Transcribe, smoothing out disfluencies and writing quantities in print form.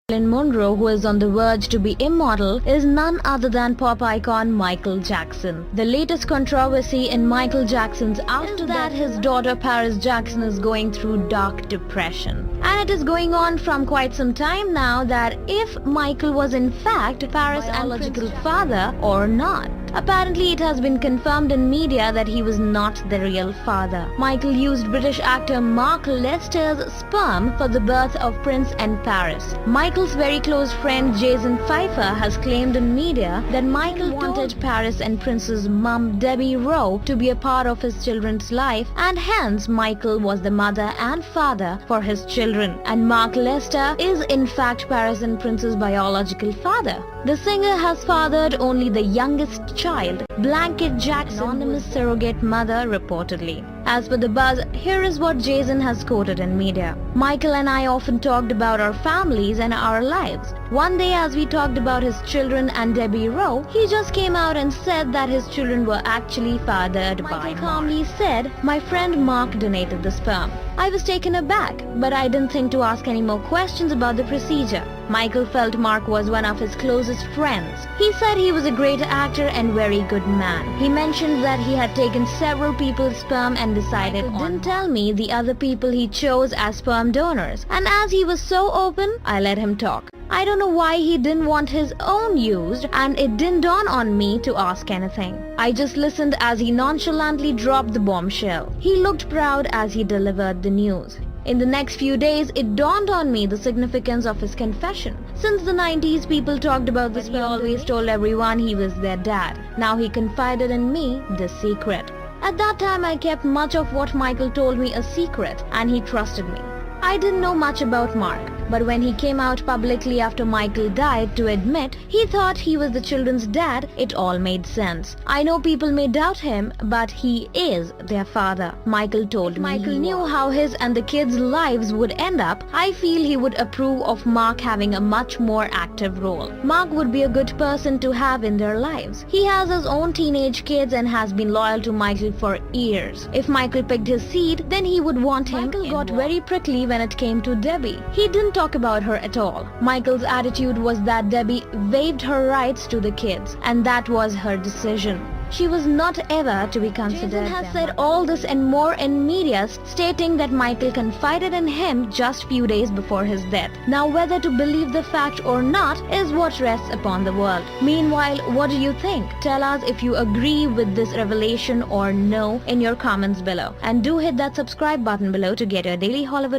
Marilyn Monroe, who is on the verge to be immortal, is none other than pop icon Michael Jackson. The latest controversy in Michael Jackson's after that his daughter Paris Jackson is going through dark depression. And it is going on from quite some time now that if Michael was in fact Paris' biological father or not. Apparently it has been confirmed in media that he was not the real father. Michael used British actor Mark Lester's sperm for the birth of Prince and Paris. Michael's very close friend Jason Pfeiffer has claimed in media that Michael wanted Paris and Prince's mum Debbie Rowe to be a part of his children's life, and hence Michael was the mother and father for his children. And Mark Lester is in fact Paris and Prince's biological father. The singer has fathered only the youngest child, Blanket Jackson, anonymous surrogate mother reportedly. As per the buzz, here is what Jason has quoted in media. Michael and I often talked about our families and our lives. One day as we talked about his children and Debbie Rowe, he just came out and said that his children were actually fathered by Mark. Michael calmly said, "My friend Mark donated the sperm." I was taken aback, but I didn't think to ask any more questions about the procedure. Michael felt Mark was one of his closest friends. He said he was a great actor and very good man. He mentioned that he had taken several people's sperm and decided on Michael didn't tell me the other people he chose as sperm donors, and as he was so open, I let him talk. I don't know why he didn't want his own used, and it didn't dawn on me to ask anything. I just listened as he nonchalantly dropped the bombshell. He looked proud as he delivered the news. In the next few days, it dawned on me the significance of his confession. Since the 90s, people talked about this, but he always told everyone he was their dad. Now he confided in me this secret. At that time, I kept much of what Michael told me a secret, and he trusted me. I didn't know much about Mark, but when he came out publicly after Michael died to admit he thought he was the children's dad, it all made sense. I know people may doubt him, but he is their father. Michael told me. If Michael knew how his and the kids' lives would end up, I feel he would approve of Mark having a much more active role. Mark would be a good person to have in their lives. He has his own teenage kids and has been loyal to Michael for years. If Michael picked his seed, then he would want him. Michael got very prickly when it came to Debbie. He didn't talk about her at all. Michael's attitude was that Debbie waived her rights to the kids, and that was her decision. She was not ever to be considered. Jason has said all this and more in media, stating that Michael confided in him just few days before his death. Now whether to believe the fact or not is what rests upon the world. Meanwhile, what do you think? Tell us if you agree with this revelation or no in your comments below. And do hit that subscribe button below to get your daily Hollywood